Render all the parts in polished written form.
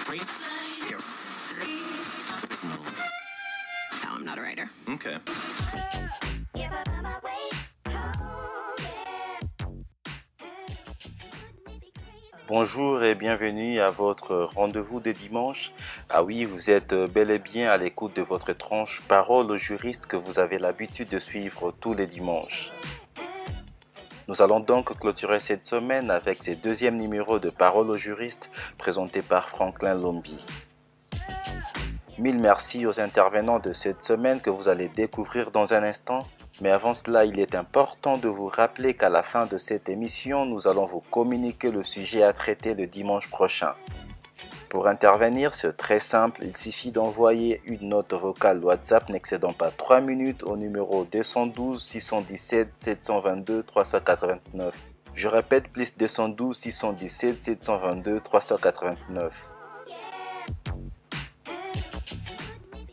No, I'm not a writer. Okay. Bonjour et bienvenue à votre rendez-vous de dimanche. Ah oui, vous êtes bel et bien à l'écoute de votre tranche Parole aux juristes que vous avez l'habitude de suivre tous les dimanches. Nous allons donc clôturer cette semaine avec ce deuxième numéro de Parole aux juristes présenté par Franklin Lombi. Mille merci aux intervenants de cette semaine que vous allez découvrir dans un instant. Mais avant cela, il est important de vous rappeler qu'à la fin de cette émission, nous allons vous communiquer le sujet à traiter le dimanche prochain. Pour intervenir, c'est très simple, il suffit d'envoyer une note vocale WhatsApp n'excédant pas 3 minutes au numéro 212 617 722 389. Je répète, plus 212 617 722 389.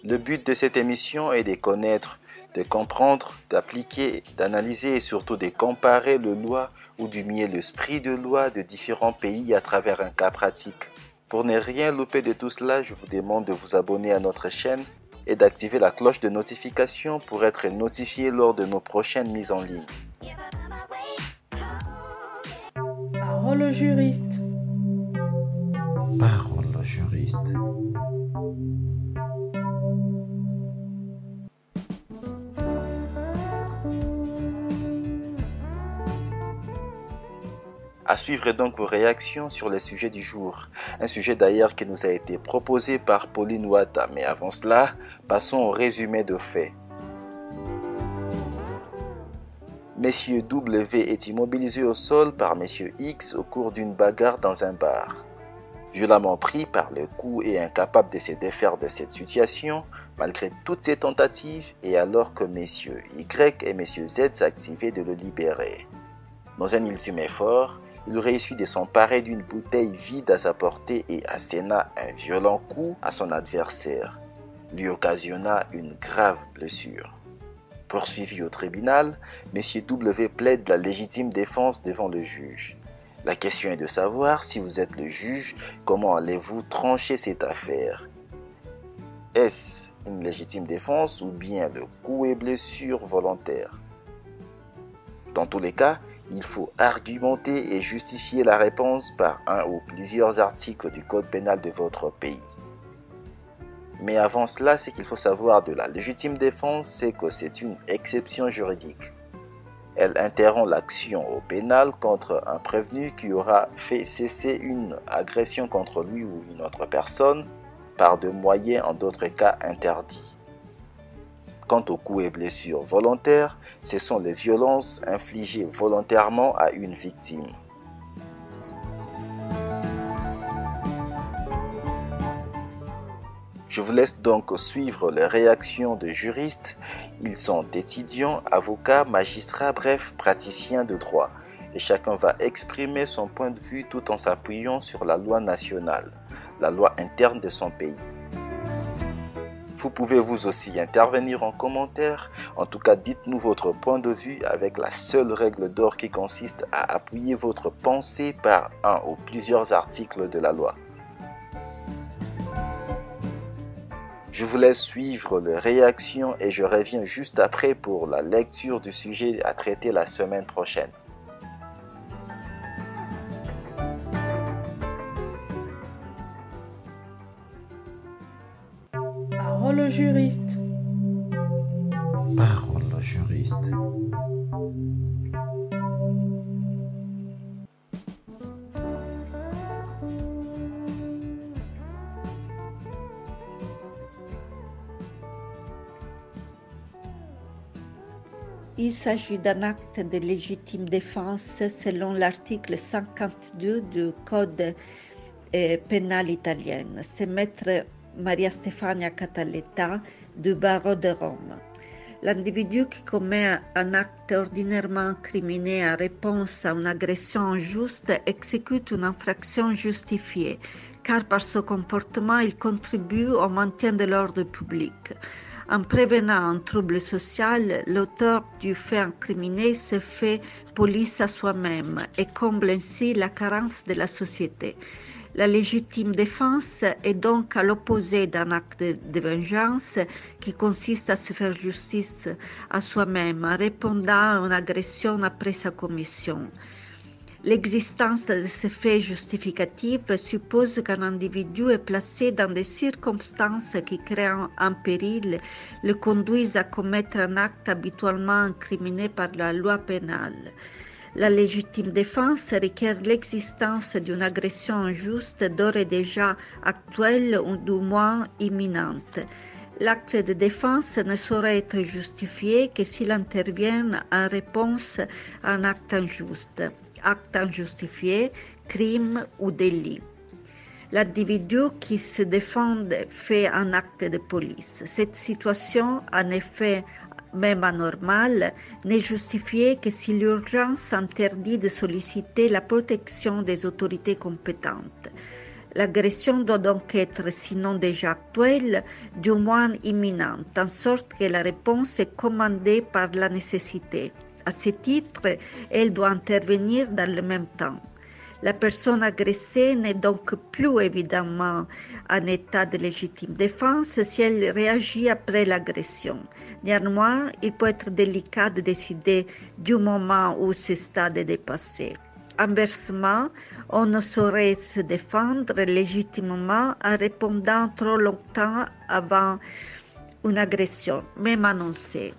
Le but de cette émission est de connaître, de comprendre, d'appliquer, d'analyser et surtout de comparer le loi ou du mieux l'esprit de loi de différents pays à travers un cas pratique. Pour ne rien louper de tout cela, je vous demande de vous abonner à notre chaîne et d'activer la cloche de notification pour être notifié lors de nos prochaines mises en ligne. Parole au juriste. Parole au juriste. À suivre donc vos réactions sur les sujets du jour. Un sujet d'ailleurs qui nous a été proposé par Pauline Wata. Mais avant cela, passons au résumé de faits. Monsieur W est immobilisé au sol par Monsieur X au cours d'une bagarre dans un bar. Violemment pris par le coup et incapable de se défaire de cette situation, malgré toutes ses tentatives, et alors que Messieurs Y et Messieurs Z s'activaient de le libérer. Dans un ultime effort, il réussit de s'emparer d'une bouteille vide à sa portée et asséna un violent coup à son adversaire, lui occasionna une grave blessure. Poursuivi au tribunal, M. W plaide la légitime défense devant le juge. La question est de savoir si vous êtes le juge, comment allez-vous trancher cette affaire? Est-ce une légitime défense ou bien le coup et blessure volontaire? Dans tous les cas, il faut argumenter et justifier la réponse par un ou plusieurs articles du code pénal de votre pays. Mais avant cela, ce qu'il faut savoir de la légitime défense, c'est que c'est une exception juridique. Elle interrompt l'action au pénal contre un prévenu qui aura fait cesser une agression contre lui ou une autre personne par de moyens en d'autres cas interdits. Quant aux coups et blessures volontaires, ce sont les violences infligées volontairement à une victime. Je vous laisse donc suivre les réactions de juristes. Ils sont étudiants, avocats, magistrats, bref, praticiens de droit. Et chacun va exprimer son point de vue tout en s'appuyant sur la loi nationale, la loi interne de son pays. Vous pouvez vous aussi intervenir en commentaire. En tout cas, dites-nous votre point de vue avec la seule règle d'or qui consiste à appuyer votre pensée par un ou plusieurs articles de la loi. Je vous laisse suivre les réactions et je reviens juste après pour la lecture du sujet à traiter la semaine prochaine. Parole au juriste. Parole au juriste. Il s'agit d'un acte de légitime défense selon l'article 52 du Code pénal italien. C'est maître Maria Stefania Cataletta du barreau de Rome. L'individu qui commet un acte ordinairement incriminé en réponse à une agression injuste exécute une infraction justifiée, car par ce comportement il contribue au maintien de l'ordre public. En prévenant un trouble social, l'auteur du fait incriminé se fait police à soi-même et comble ainsi la carence de la société. La légitime défense est donc à l'opposé d'un acte de vengeance qui consiste à se faire justice à soi-même en répondant à une agression après sa commission. L'existence de ces faits justificatifs suppose qu'un individu est placé dans des circonstances qui créent un péril, le conduisent à commettre un acte habituellement incriminé par la loi pénale. La légitime défense requiert l'existence d'une agression injuste d'ores et déjà actuelle ou du moins imminente. L'acte de défense ne saurait être justifié que s'il intervient en réponse à un acte injuste. Acte injustifié, crime ou délit. L'individu qui se défend fait un acte de police. Cette situation, en effet, même anormale, n'est justifiée que si l'urgence interdit de solliciter la protection des autorités compétentes. L'agression doit donc être, sinon déjà actuelle, du moins imminente, en sorte que la réponse est commandée par la nécessité. À ce titre, elle doit intervenir dans le même temps. La personne agressée n'est donc plus évidemment en état de légitime défense si elle réagit après l'agression. Néanmoins, il peut être délicat de décider du moment où ce stade est dépassé. Inversement, on ne saurait se défendre légitimement en répondant trop longtemps avant une agression, même annoncée.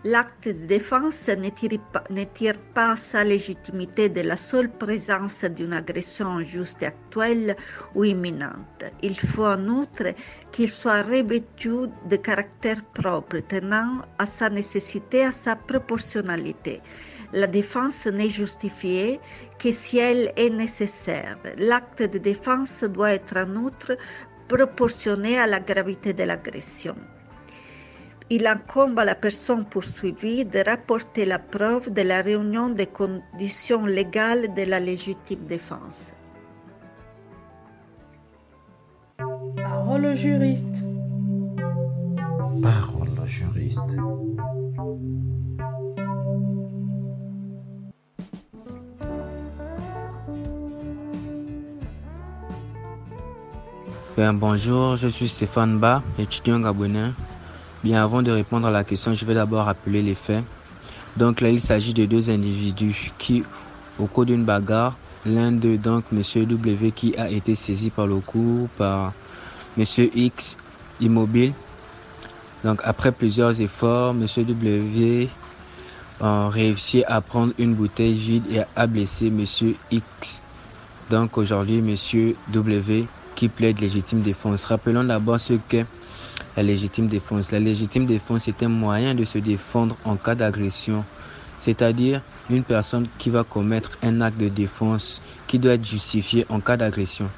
L'acte de défense ne tire pas sa légitimité de la seule présence d'une agression injuste et actuelle ou imminente. Il faut en outre qu'il soit revêtu de caractère propre, tenant à sa nécessité et à sa proportionnalité. La défense n'est justifiée que si elle est nécessaire. L'acte de défense doit être en outre proportionné à la gravité de l'agression. Il incombe à la personne poursuivie de rapporter la preuve de la réunion des conditions légales de la légitime défense. Parole au juriste. Parole au juriste. Bonjour, je suis Stéphane Ba, étudiant gabonais. Bien, avant de répondre à la question, je vais d'abord rappeler les faits. Donc là, il s'agit de deux individus qui, au cours d'une bagarre, l'un d'eux, donc M. W, qui a été saisi par le coup par M. X, immobile. Donc après plusieurs efforts, M. W a réussi à prendre une bouteille vide et à blesser M. X. Donc aujourd'hui, M. W qui plaide légitime défense. Rappelons d'abord ce qu'est la légitime défense. La légitime défense est un moyen de se défendre en cas d'agression, c'est-à-dire une personne qui va commettre un acte de défense qui doit être justifié en cas d'agression.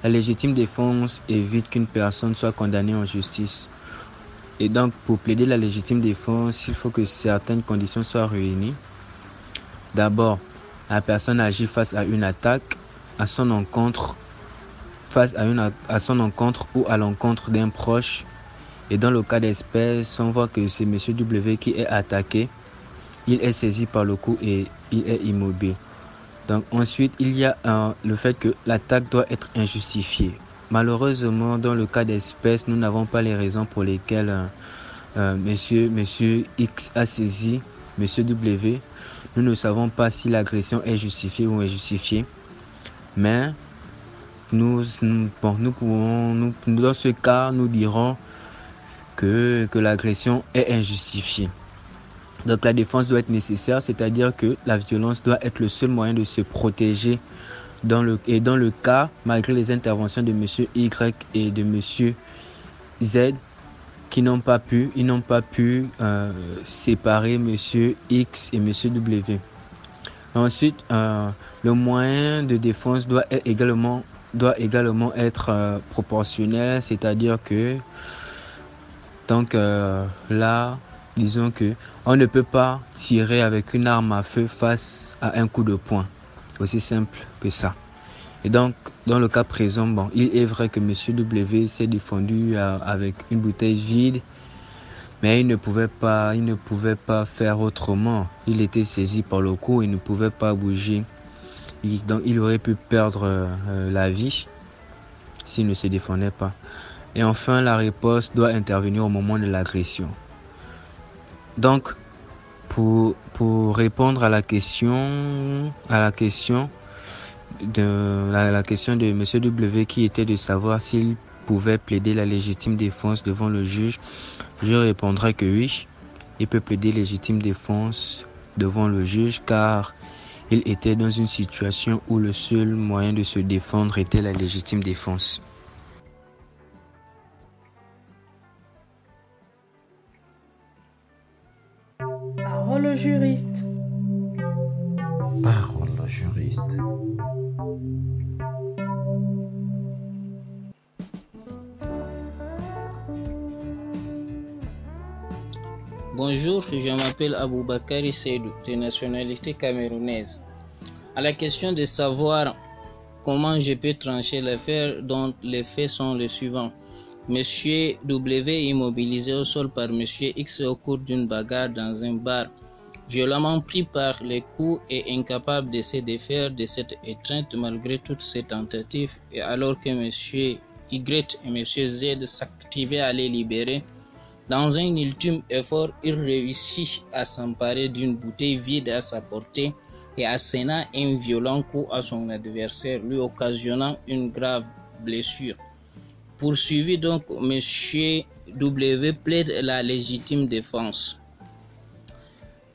La légitime défense évite qu'une personne soit condamnée en justice. Et donc, pour plaider la légitime défense, il faut que certaines conditions soient réunies. D'abord, la personne agit face à une attaque à son encontre, à son encontre ou à l'encontre d'un proche. Et dans le cas d'espèce, on voit que c'est M. W qui est attaqué. Il est saisi par le coup et il est immobile. Donc ensuite, il y a le fait que l'attaque doit être injustifiée. Malheureusement, dans le cas d'espèce, nous n'avons pas les raisons pour lesquelles monsieur X a saisi M. W. Nous ne savons pas si l'agression est justifiée ou injustifiée. Mais dans ce cas, nous dirons que l'agression est injustifiée. Donc la défense doit être nécessaire, c'est-à-dire que la violence doit être le seul moyen de se protéger. Dans le cas, malgré les interventions de M. Y et de M. Z, ils n'ont pas pu séparer M. X et M. W. Ensuite, le moyen de défense doit également être proportionnel, c'est-à-dire que là, disons que on ne peut pas tirer avec une arme à feu face à un coup de poing. Aussi simple que ça. Et donc, dans le cas présent, il est vrai que M. W s'est défendu avec une bouteille vide, mais il ne pouvait pas faire autrement. Il était saisi par le coup, il ne pouvait pas bouger. Donc il aurait pu perdre la vie s'il ne se défendait pas. Et enfin, la riposte doit intervenir au moment de l'agression. Donc, pour répondre à la question de M. W qui était de savoir s'il pouvait plaider la légitime défense devant le juge, je répondrai que oui, il peut plaider légitime défense devant le juge car il était dans une situation où le seul moyen de se défendre était la légitime défense. Parole au juriste. Parole au juriste. Bonjour, je m'appelle Aboubakari Seydou, de nationalité camerounaise. À la question de savoir comment je peux trancher l'affaire, dont les faits sont les suivants. Monsieur W immobilisé au sol par Monsieur X au cours d'une bagarre dans un bar, violemment pris par les coups et incapable de se défaire de cette étreinte malgré toutes ses tentatives, et alors que Monsieur Y et Monsieur Z s'activaient à les libérer, dans un ultime effort, il réussit à s'emparer d'une bouteille vide à sa portée et asséna un violent coup à son adversaire, lui occasionnant une grave blessure. Poursuivi donc, M. W plaide la légitime défense.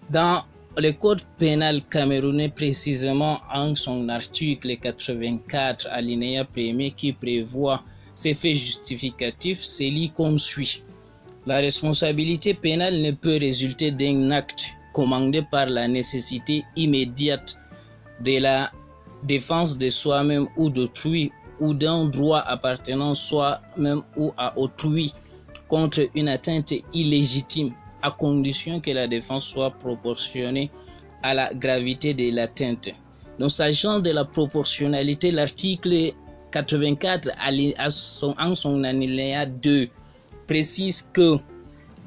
Dans le code pénal camerounais, précisément en son article 84, alinéa 1er, qui prévoit ces faits justificatifs, c'est lit comme suit. La responsabilité pénale ne peut résulter d'un acte commandé par la nécessité immédiate de la défense de soi-même ou d'autrui, ou d'un droit appartenant soi-même ou à autrui contre une atteinte illégitime, à condition que la défense soit proportionnée à la gravité de l'atteinte. Donc, sachant de la proportionnalité, l'article 84 en son alinéa 2 précise que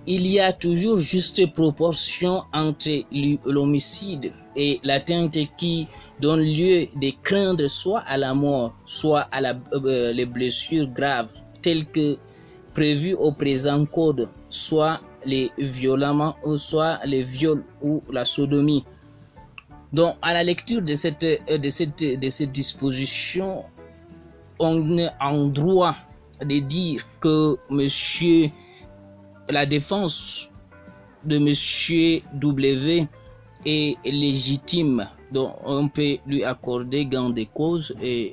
il y a toujours juste proportion entre l'homicide et l'atteinte qui donne lieu de craindre soit à la mort, soit à les blessures graves telles que prévues au présent code, soit les violements ou soit les viols ou la sodomie. Donc, à la lecture de cette disposition, on est en droit de dire que la défense de Monsieur W est légitime, donc on peut lui accorder gain de cause et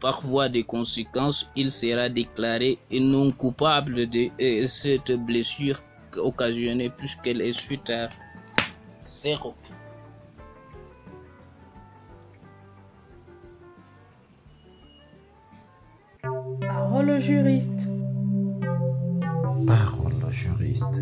par voie de conséquence, il sera déclaré non coupable de cette blessure occasionnée puisqu'elle est suite à 0. Parole au juriste. Parole au juriste.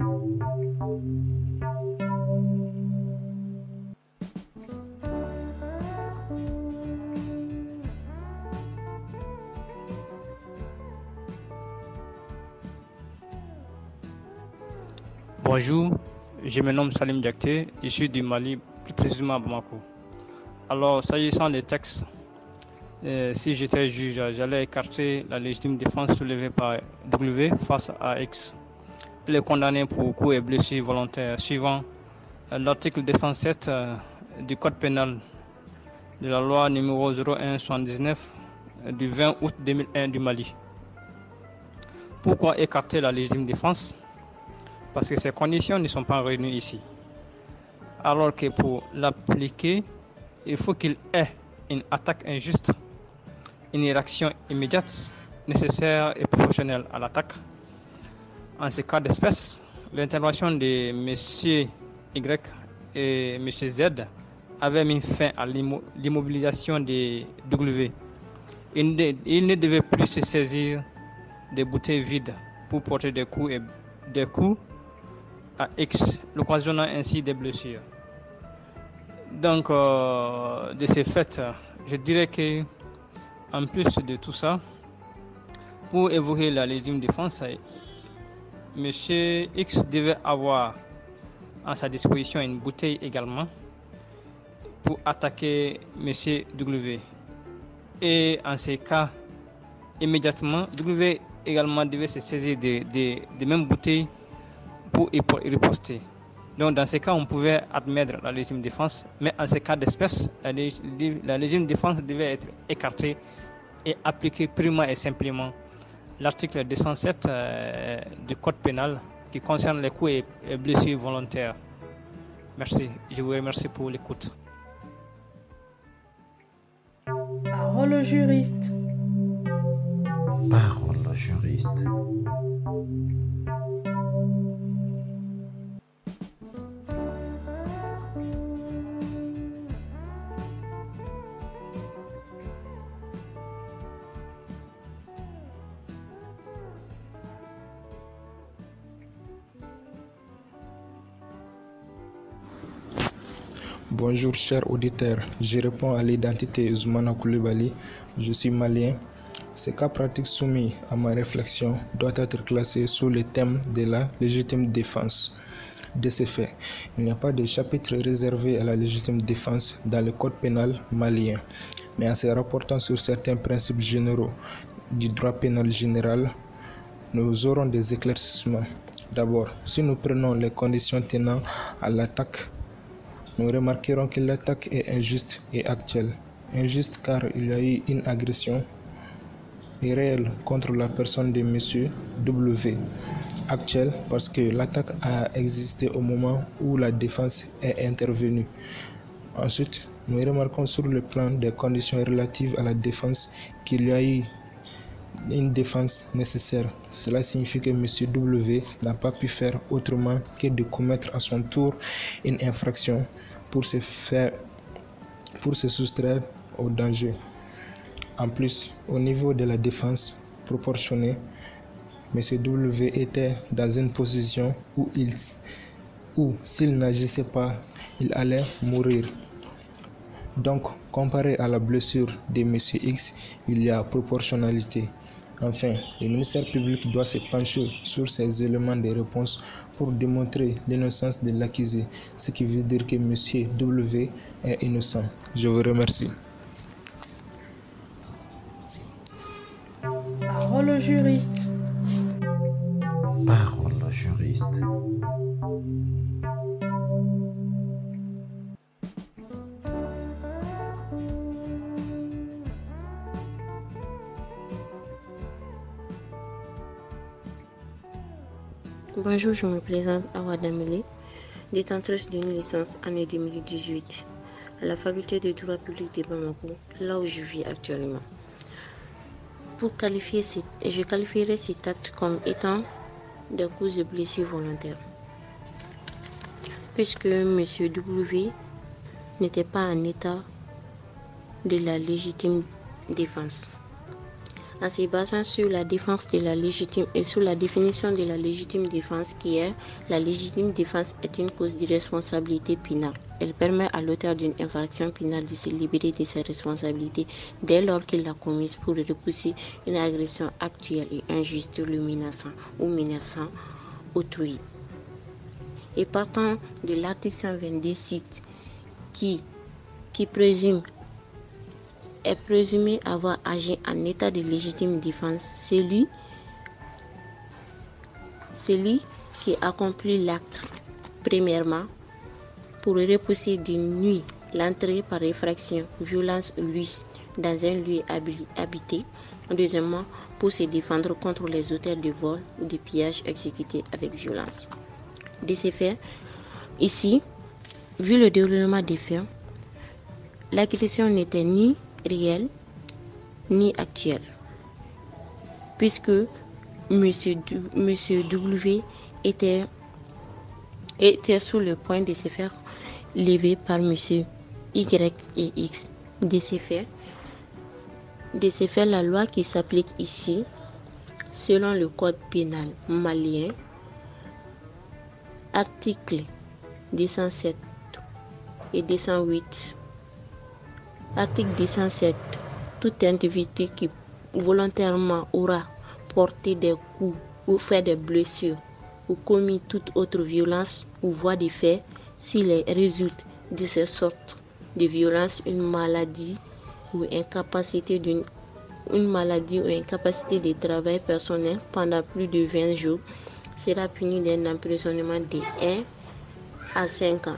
Bonjour, je me nomme Salim Diakté, je suis du Mali, plus précisément à Bamako. Alors, s'agissant des textes, si j'étais juge, j'allais écarter la légitime défense soulevée par W face à X. Il est condamné pour coups et blessures volontaires suivant l'article 207 du Code pénal de la loi numéro 0179 du 20 août 2001 du Mali. Pourquoi écarter la légitime défense? Parce que ces conditions ne sont pas réunies ici. Alors que pour l'appliquer, il faut qu'il ait une attaque injuste, une réaction immédiate, nécessaire et proportionnelle à l'attaque. En ce cas d'espèce, l'intervention de M. Y et M. Z avait mis fin à l'immobilisation de W. Il ne devait plus se saisir des bouteilles vides pour porter des coups à X, l'occasionnant ainsi des blessures. Donc, de ces faits, je dirais que, en plus de tout ça, pour évoquer la légitime défense, M. X devait avoir à sa disposition une bouteille également, pour attaquer M. W. Et en ces cas, immédiatement, W également devait se saisir des mêmes bouteilles pour y riposter. Donc dans ces cas, on pouvait admettre la légitime défense, mais en ces cas d'espèce, la légitime défense devait être écartée et appliquer purement et simplement l'article 207 du Code pénal qui concerne les coups et blessures volontaires. Merci, je vous remercie pour l'écoute. Parole au juriste. Parole au juriste. Bonjour chers auditeurs, je réponds à l'identité Ousmana Koulibaly, je suis malien. Ces cas pratiques soumis à ma réflexion doivent être classés sous le thème de la légitime défense. De ce fait, il n'y a pas de chapitre réservé à la légitime défense dans le code pénal malien, mais en se rapportant sur certains principes généraux du droit pénal général, nous aurons des éclaircissements. D'abord, si nous prenons les conditions tenant à l'attaque, nous remarquerons que l'attaque est injuste et actuelle. Injuste car il y a eu une agression réelle contre la personne de M. W. Actuelle parce que l'attaque a existé au moment où la défense est intervenue. Ensuite, nous remarquons sur le plan des conditions relatives à la défense qu'il y a eu une défense nécessaire. Cela signifie que M. W n'a pas pu faire autrement que de commettre à son tour une infraction pour se soustraire au danger. En plus, au niveau de la défense proportionnée, M. W était dans une position où s'il n'agissait pas, il allait mourir. Donc, comparé à la blessure de M. X, il y a proportionnalité. Enfin, le ministère public doit se pencher sur ces éléments de réponse pour démontrer l'innocence de l'accusé, ce qui veut dire que M. W est innocent. Je vous remercie. Parole au juriste. Parole au juriste. Bonjour, je me présente Awa Damele, détentrice d'une licence année 2018 à la faculté de droit public de Bamako, là où je vis actuellement. Je qualifierais cet acte comme étant des causes de blessures volontaires, puisque M. W n'était pas en état de la légitime défense. En se basant sur la défense de la légitime et sur la définition de la légitime défense qui est la légitime défense est une cause d'irresponsabilité pénale. Elle permet à l'auteur d'une infraction pénale de se libérer de ses responsabilités dès lors qu'il l'a commise pour repousser une agression actuelle et injuste le menaçant ou menaçant autrui. Et partant de l'article 122 cite qui est présumé avoir agi en état de légitime défense, celui qui accomplit l'acte, premièrement, pour repousser d'une nuit l'entrée par effraction, violence ou ruse dans un lieu habité, deuxièmement, pour se défendre contre les auteurs de vol ou de pillage exécutés avec violence. De ces faits, ici, vu le déroulement des faits, l'agression n'était ni réelle ni actuelle, puisque M. W était sous le point de se faire lever par M. Y et X. De ces faits, la loi qui s'applique ici, selon le code pénal malien, articles 207 et 208. Article 207. Tout individu qui volontairement aura porté des coups ou fait des blessures ou commis toute autre violence ou voie de fait, s'il résulte de ces sortes de violence, une maladie ou incapacité de travail personnel pendant plus de 20 jours sera puni d'un emprisonnement de 1 à 5 ans.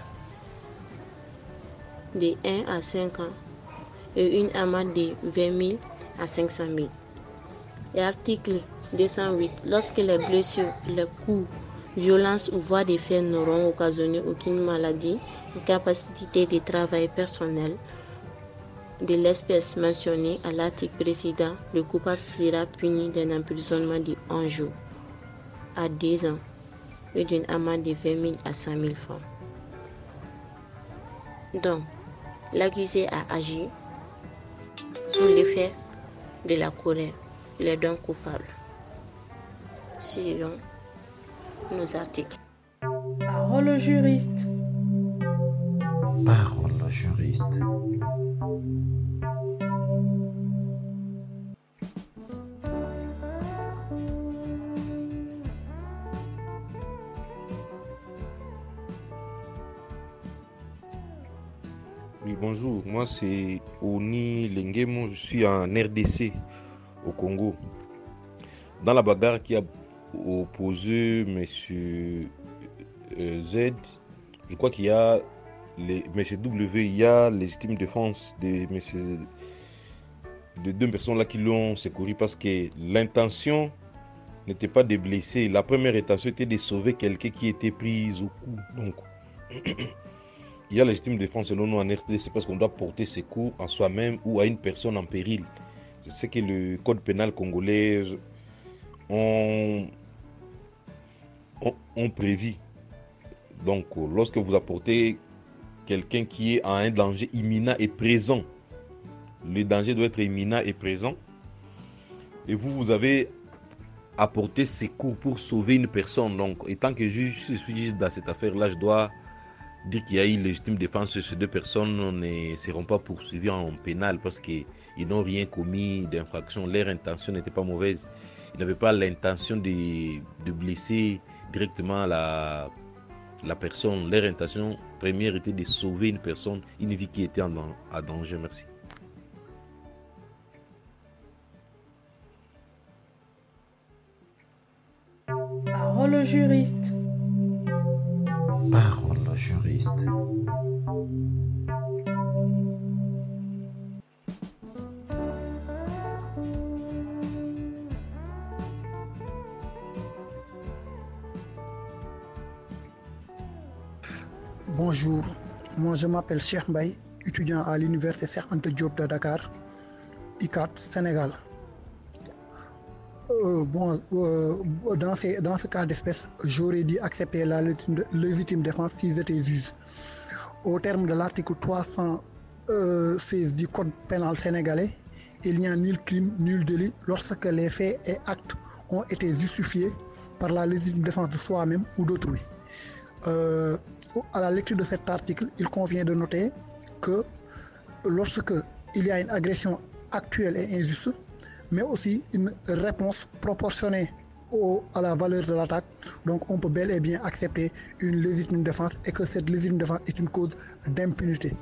De 1 à 5 ans et une amende de 20 000 à 500 000. Et article 208. Lorsque les blessures, les coups, violences ou voies de fait n'auront occasionné aucune maladie, incapacité de travail personnel de l'espèce mentionnée à l'article précédent, le coupable sera puni d'un emprisonnement de 11 jours à 2 ans et d'une amende de 20 000 à 100 000 francs. Donc, l'accusé a agi sous l'effet de la colère. Il est donc coupable. Selon nos articles. Parole au juriste. Parole au juriste. Oui, bonjour, moi c'est Oni Lengemo, je suis en RDC au Congo. Dans la bagarre qui a opposé M. Z, je crois qu'il y a M. W, il y a légitime défense de deux personnes là qui l'ont secouru parce que l'intention n'était pas de blesser. La première intention était de sauver quelqu'un qui était pris au cou. Donc, il y a légitime défense selon nous en RDC parce qu'on doit porter secours à soi-même ou à une personne en péril. C'est ce que le code pénal congolais ont prévu. Donc, lorsque vous apportez quelqu'un qui est à un danger imminent et présent, le danger doit être imminent et présent, et vous avez apporté secours pour sauver une personne. Donc, étant que je suis juge dans cette affaire-là, je dois dire qu'il y a eu légitime défense. Ces deux personnes ne seront pas poursuivies en pénal parce qu'ils n'ont rien commis d'infraction. Leur intention n'était pas mauvaise. Ils n'avaient pas l'intention de blesser directement la personne. Leur intention première était de sauver une personne, une vie qui était en danger. Merci. Parole au juriste. Parole au juriste. Bonjour, moi je m'appelle Cheikh Mbaye, étudiant à l'université Cheikh Anta Diop de Dakar, ICAT, Sénégal. Dans ce cas d'espèce, j'aurais dû accepter la légitime défense si j'étais juge. Au terme de l'article 316 du Code pénal sénégalais, il n'y a nul crime, nul délit lorsque les faits et actes ont été justifiés par la légitime défense de soi-même ou d'autrui. À la lecture de cet article, il convient de noter que lorsque il y a une agression actuelle et injuste, mais aussi une réponse proportionnée à la valeur de l'attaque, donc on peut bel et bien accepter une légitime défense et que cette légitime défense est une cause d'impunité.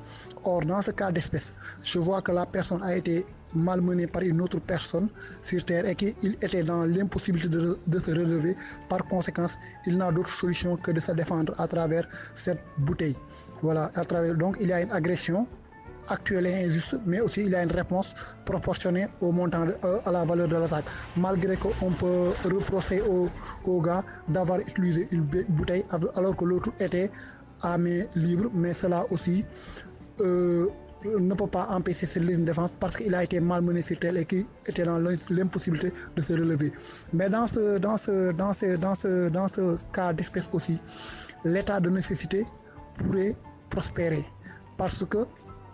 Or, dans ce cas d'espèce, je vois que la personne a été malmenée par une autre personne sur terre et qu'il était dans l'impossibilité de se relever. Par conséquent, il n'a d'autre solution que de se défendre à travers cette bouteille. Voilà, donc il y a une agression actuelle et injuste, mais aussi il y a une réponse proportionnée au montant, à la valeur de l'attaque. Malgré qu'on peut reprocher au gars d'avoir utilisé une bouteille alors que l'autre était à main libre, mais cela aussi ne peut pas empêcher cette ligne de défense parce qu'il a été malmené sur tel et qu'il était dans l'impossibilité de se relever. Mais dans ce cas d'espèce aussi, l'état de nécessité pourrait prospérer parce que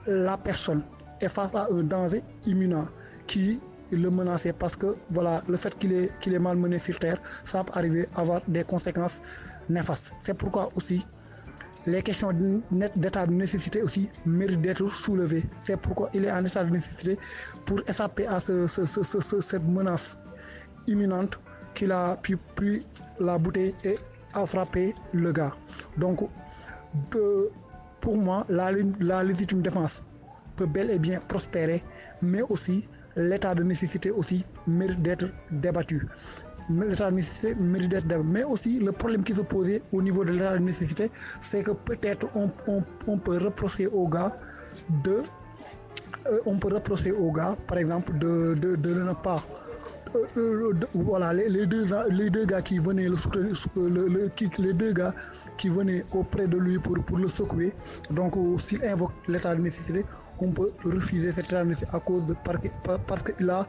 la personne est face à un danger imminent qui le menaçait parce que voilà, le fait qu'il est malmené sur terre, ça peut arriver à avoir des conséquences néfastes. C'est pourquoi aussi les questions d'état de nécessité aussi méritent d'être soulevées. C'est pourquoi il est en état de nécessité pour échapper à cette menace imminente qu'il a pu prendre la bouteille et a frappé le gars. Donc, pour moi, la légitime défense peut bel et bien prospérer, mais aussi l'état de nécessité aussi mérite d'être débattu. L'état de nécessité mérite d'être débattu. Mais aussi, le problème qui se posait au niveau de l'état de nécessité, c'est que peut-être on peut reprocher aux gars par exemple, de ne pas voilà, les deux gars qui venaient le soutenir, les deux gars qui venaient auprès de lui pour le secouer. Donc, s'il invoque l'état de nécessité, on peut refuser cet état de nécessité à cause parce qu'il a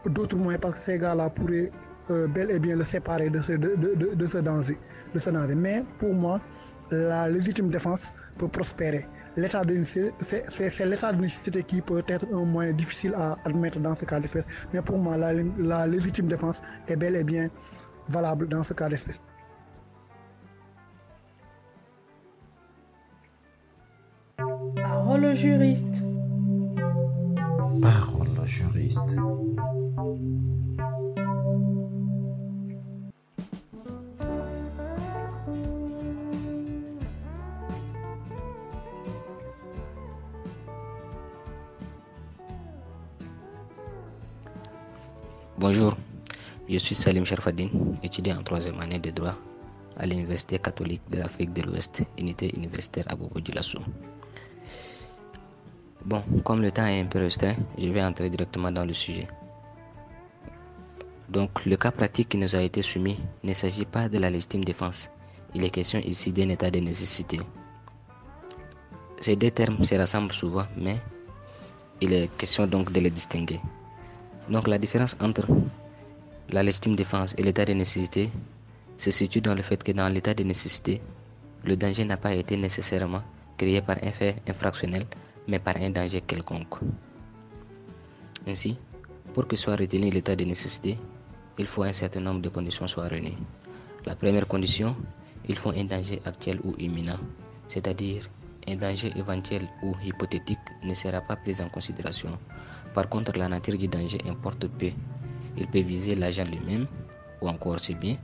d'autres moyens, parce que ces gars-là pourraient bel et bien le séparer de ce danger. Mais pour moi, la légitime défense peut prospérer. L'état de nécessité, c'est l'état de nécessité qui peut être un moyen difficile à admettre dans ce cas d'espèce. Mais pour moi, la légitime défense est bel et bien valable dans ce cas d'espèce. Parole au juriste. Parole au juriste. Bonjour, je suis Salim Sharfadine, étudiant en 3e année de droit à l'Université catholique de l'Afrique de l'Ouest, unité universitaire à Bobo-Dioulasso. Bon, comme le temps est un peu restreint, je vais entrer directement dans le sujet. Donc, le cas pratique qui nous a été soumis ne s'agit pas de la légitime défense. Il est question ici d'un état de nécessité. Ces deux termes se rassemblent souvent, mais il est question donc de les distinguer. Donc la différence entre la légitime défense et l'état de nécessité se situe dans le fait que dans l'état de nécessité, le danger n'a pas été nécessairement créé par un fait infractionnel, mais par un danger quelconque. Ainsi, pour que soit retenu l'état de nécessité, il faut un certain nombre de conditions soient réunies. La première condition, il faut un danger actuel ou imminent, c'est-à-dire un danger éventuel ou hypothétique ne sera pas pris en considération. Par contre, la nature du danger importe peu. Il peut viser l'agent lui-même, ou encore ses biens,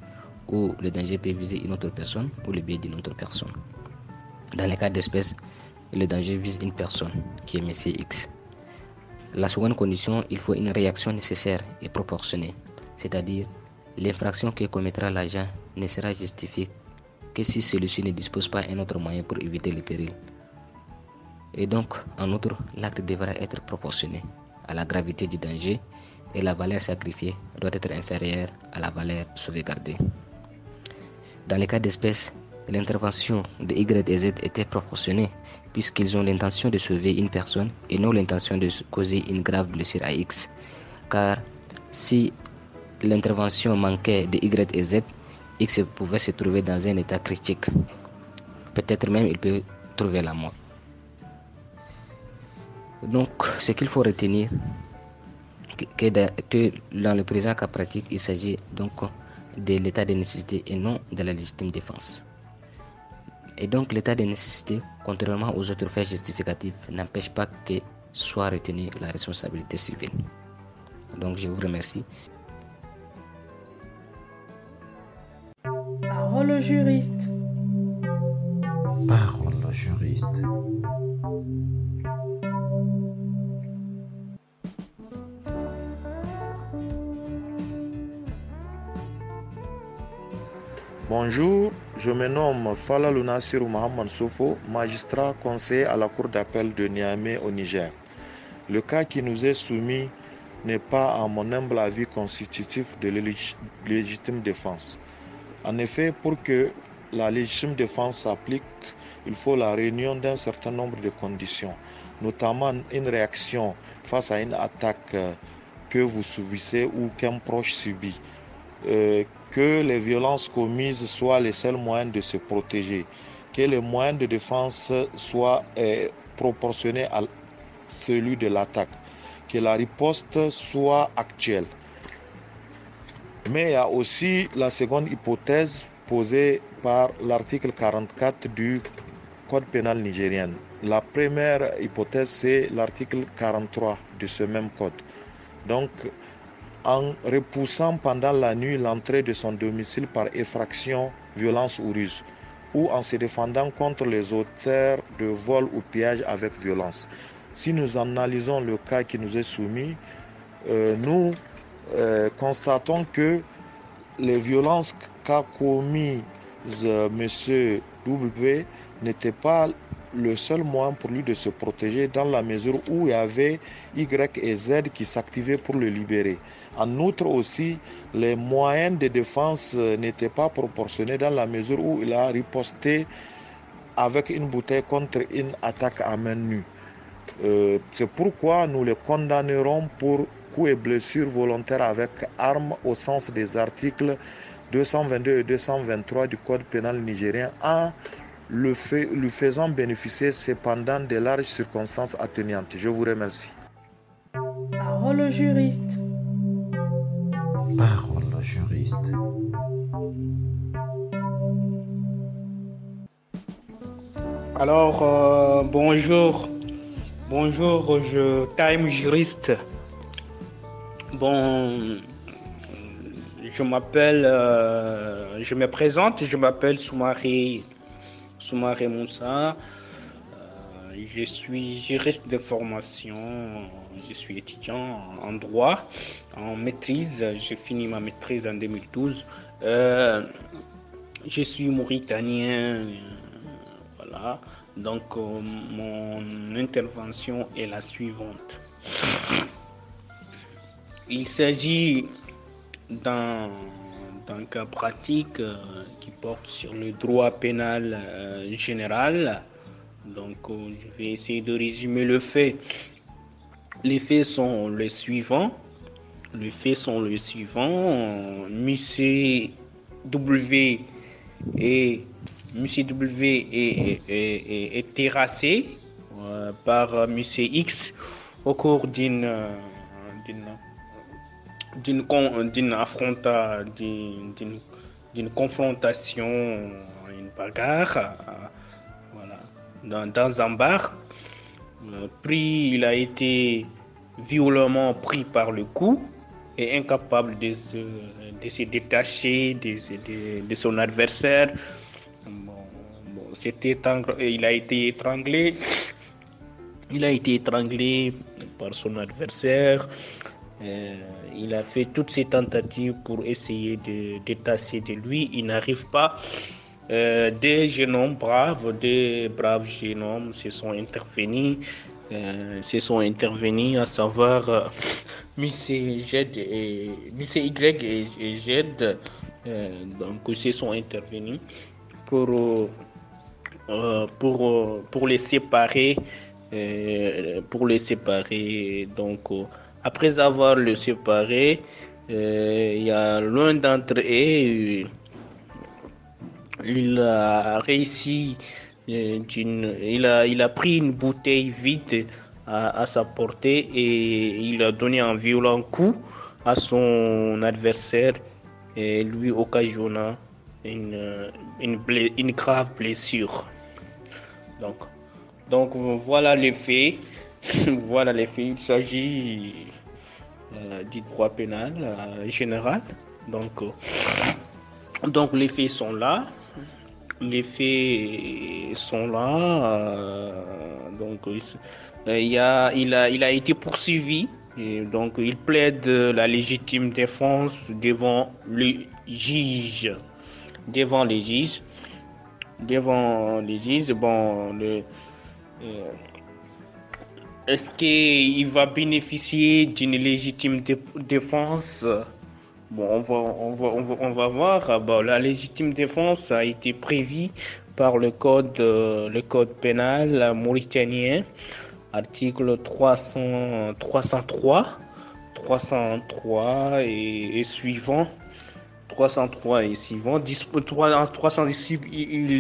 ou le danger peut viser une autre personne, ou le bien d'une autre personne. Dans les cas d'espèce, le danger vise une personne, qui est Monsieur X. La seconde condition, il faut une réaction nécessaire et proportionnée, c'est-à-dire l'infraction que commettra l'agent ne sera justifiée que si celui-ci ne dispose pas d'un autre moyen pour éviter le péril. Et donc, en outre, l'acte devra être proportionné à la gravité du danger et la valeur sacrifiée doit être inférieure à la valeur sauvegardée. Dans les cas d'espèce, l'intervention de Y et Z était proportionnée puisqu'ils ont l'intention de sauver une personne et non l'intention de causer une grave blessure à X. Car si l'intervention manquait de Y et Z, X pouvait se trouver dans un état critique. Peut-être même il peut trouver la mort. Donc, ce qu'il faut retenir, que dans le présent cas pratique, il s'agit donc de l'état de nécessité et non de la légitime défense. Et donc, l'état de nécessité, contrairement aux autres faits justificatifs, n'empêche pas que soit retenue la responsabilité civile. Donc, je vous remercie. Parole au juriste. Parole au juriste. Bonjour, je me nomme Falalou Nassirou Mohamed Sofo, magistrat conseiller à la Cour d'appel de Niamey au Niger. Le cas qui nous est soumis n'est pas, à mon humble avis, constitutif de légitime défense. En effet, pour que la légitime défense s'applique, il faut la réunion d'un certain nombre de conditions, notamment une réaction face à une attaque que vous subissez ou qu'un proche subit. Que les violences commises soient les seuls moyens de se protéger, que les moyens de défense soient proportionnés à celui de l'attaque, que la riposte soit actuelle. Mais il y a aussi la seconde hypothèse posée par l'article 44 du Code pénal nigérien. La première hypothèse, c'est l'article 43 de ce même code. Donc, en repoussant pendant la nuit l'entrée de son domicile par effraction, violence ou ruse, ou en se défendant contre les auteurs de vol ou pillage avec violence. Si nous analysons le cas qui nous est soumis, nous constatons que les violences qu'a commises M. W n'étaient pas le seul moyen pour lui de se protéger, dans la mesure où il y avait Y et Z qui s'activaient pour le libérer. En outre aussi, les moyens de défense n'étaient pas proportionnés, dans la mesure où il a riposté avec une bouteille contre une attaque à main nue. C'est pourquoi nous les condamnerons pour coups et blessures volontaires avec armes au sens des articles 222 et 223 du Code pénal nigérien, en lui faisant bénéficier cependant de larges circonstances atténuantes. Je vous remercie. Parole au juriste. Parole au juriste. Alors, bonjour, je Time Juriste. Bon, je me présente, je m'appelle Soumaré Moussa. Je suis juriste de formation, je suis étudiant en droit, en maîtrise. J'ai fini ma maîtrise en 2012. Je suis mauritanien. Voilà. Donc, mon intervention est la suivante. Il s'agit d'un cas pratique qui porte sur le droit pénal général. Donc, je vais essayer de résumer le fait. Les faits sont les suivants. Monsieur W est terrassé par Monsieur X au cours d'une confrontation, une bagarre, voilà, dans un bar. Il a été violemment pris par le cou et incapable de se détacher de son adversaire. Il a été étranglé par son adversaire. Il a fait toutes ses tentatives pour essayer de détacher de lui. Il n'arrive pas. Des braves jeunes hommes se sont intervenus, à savoir Miss Y et Z. Donc, se sont intervenus pour les séparer. Donc, après avoir le séparé, il y a l'un d'entre eux, il a réussi, il a pris une bouteille vide à sa portée et il a donné un violent coup à son adversaire et lui occasionnant une grave blessure. Donc voilà les faits. Il s'agit du droit pénal général. Donc les faits sont là. Donc il a été poursuivi. Et donc il plaide la légitime défense devant les juges. Est-ce qu'il va bénéficier d'une légitime défense? Bon, on va voir. Bon, la légitime défense a été prévue par le code pénal mauritanien, article 303 et suivant. 303 et suivant. Il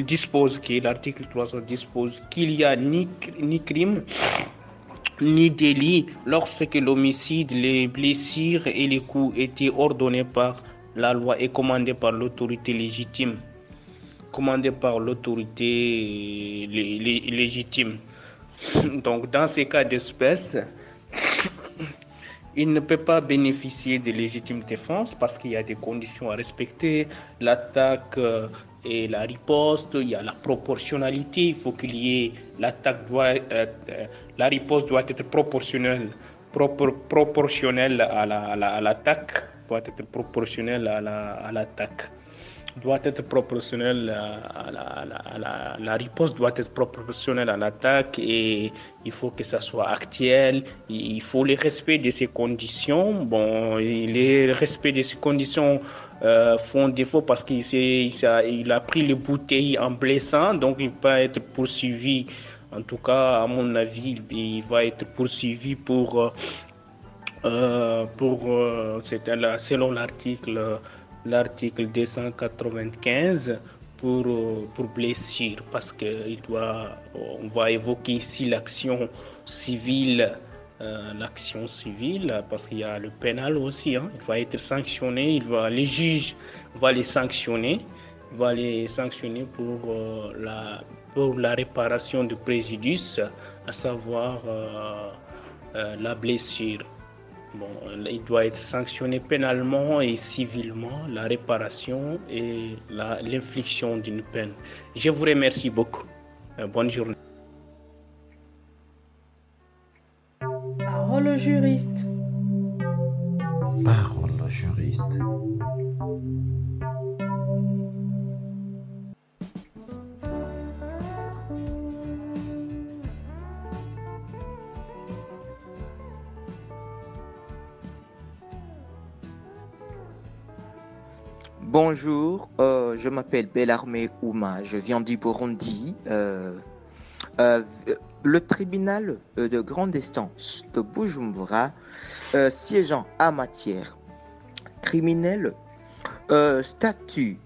dispose que l'article 300 dispose qu'il y a ni crime ni délit lorsque l'homicide, les blessures et les coups étaient ordonnés par la loi et commandés par l'autorité légitime. Donc dans ces cas d'espèce, il ne peut pas bénéficier de légitime défense parce qu'il y a des conditions à respecter. L'attaque et la riposte, il y a la proportionnalité, il faut qu'il y ait la riposte doit être proportionnelle à l'attaque, doit être proportionnelle à l'attaque. Doit être proportionnel la riposte doit être proportionnelle à l'attaque et il faut que ça soit actuel. Il faut le respect de ces conditions. Bon, le respect de ces conditions font défaut parce qu'il a pris les bouteilles en blessant, donc il peut être poursuivi. En tout cas, à mon avis, il va être poursuivi selon l'article 295 pour blessure, parce que on va évoquer ici l'action civile, parce qu'il y a le pénal aussi, hein. Il va être sanctionné, les juges va les sanctionner, pour la réparation du préjudice, à savoir la blessure. Bon, il doit être sanctionné pénalement et civilement, la réparation et l'infliction d'une peine. Je vous remercie beaucoup. Bonne journée. Parole au juriste. Parole au juriste. Bonjour, je m'appelle Bellarmé Ouma, je viens du Burundi. Le tribunal de grande instance de Bujumbura, siégeant à matière criminelle, statue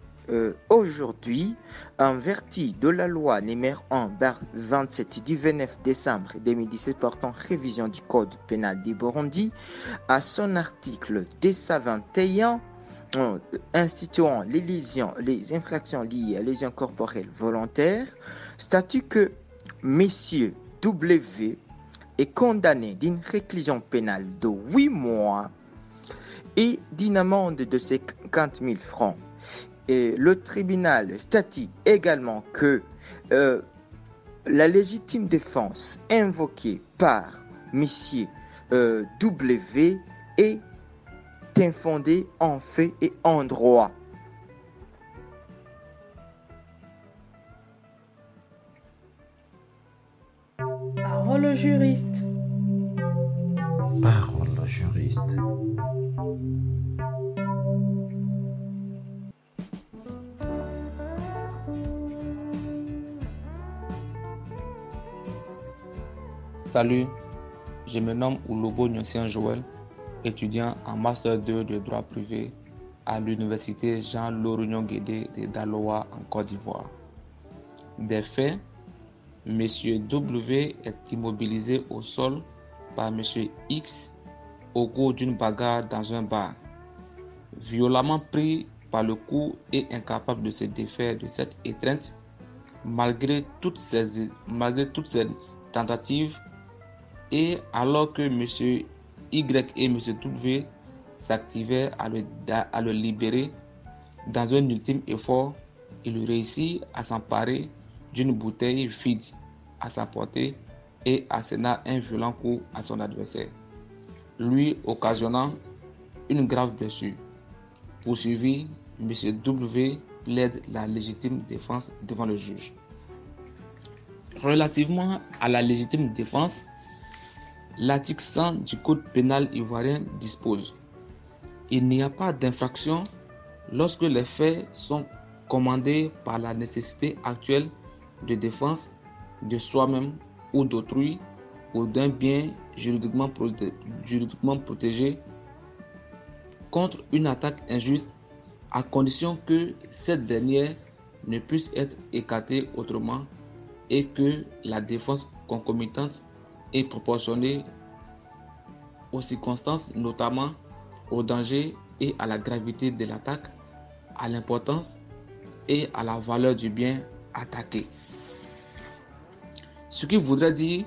aujourd'hui en vertu de la loi numéro 1/27 du 29 décembre 2017 portant révision du code pénal du Burundi à son article 221 instituant les infractions liées à lésions corporelles volontaires, statut que Monsieur W est condamné d'une réclusion pénale de 8 mois et d'une amende de 50 000 francs. Et le tribunal statue également que la légitime défense invoquée par Monsieur W est infondée en fait et en droit. Parole au juriste. Parole au juriste. Salut, je me nomme Oulobo Nyossien Joël, étudiant en Master 2 de droit privé à l'université Jean-Laurent Guédé de Daloa en Côte d'Ivoire. Des faits, M. W est immobilisé au sol par M. X au cours d'une bagarre dans un bar. Violemment pris par le cou et incapable de se défaire de cette étreinte, malgré toutes ces tentatives, et alors que M. Y et M. W s'activaient à le libérer, dans un ultime effort, il réussit à s'emparer d'une bouteille vide à sa portée et asséna un violent coup à son adversaire, lui occasionnant une grave blessure. Poursuivi, M. W plaide la légitime défense devant le juge. Relativement à la légitime défense, l'article 100 du Code pénal ivoirien dispose: il n'y a pas d'infraction lorsque les faits sont commandés par la nécessité actuelle de défense de soi-même ou d'autrui ou d'un bien juridiquement protégé contre une attaque injuste, à condition que cette dernière ne puisse être écartée autrement et que la défense concomitante est proportionnée aux circonstances, notamment au danger et à la gravité de l'attaque, à l'importance et à la valeur du bien attaqué. Ce qui voudrait dire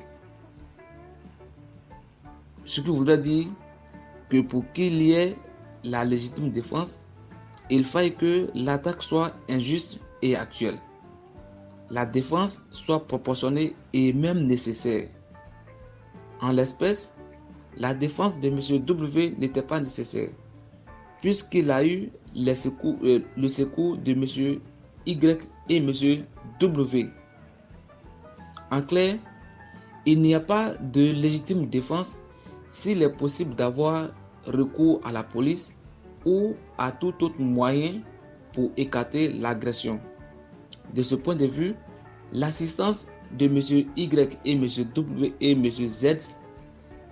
que pour qu'il y ait la légitime défense, il faille que l'attaque soit injuste et actuelle. La défense soit proportionnée et même nécessaire. En l'espèce, la défense de M. W n'était pas nécessaire, puisqu'il a eu le secours de M. Y et M. W. En clair, il n'y a pas de légitime défense s'il est possible d'avoir recours à la police ou à tout autre moyen pour écarter l'agression. De ce point de vue, l'assistance de M. Y et M. W et M. Z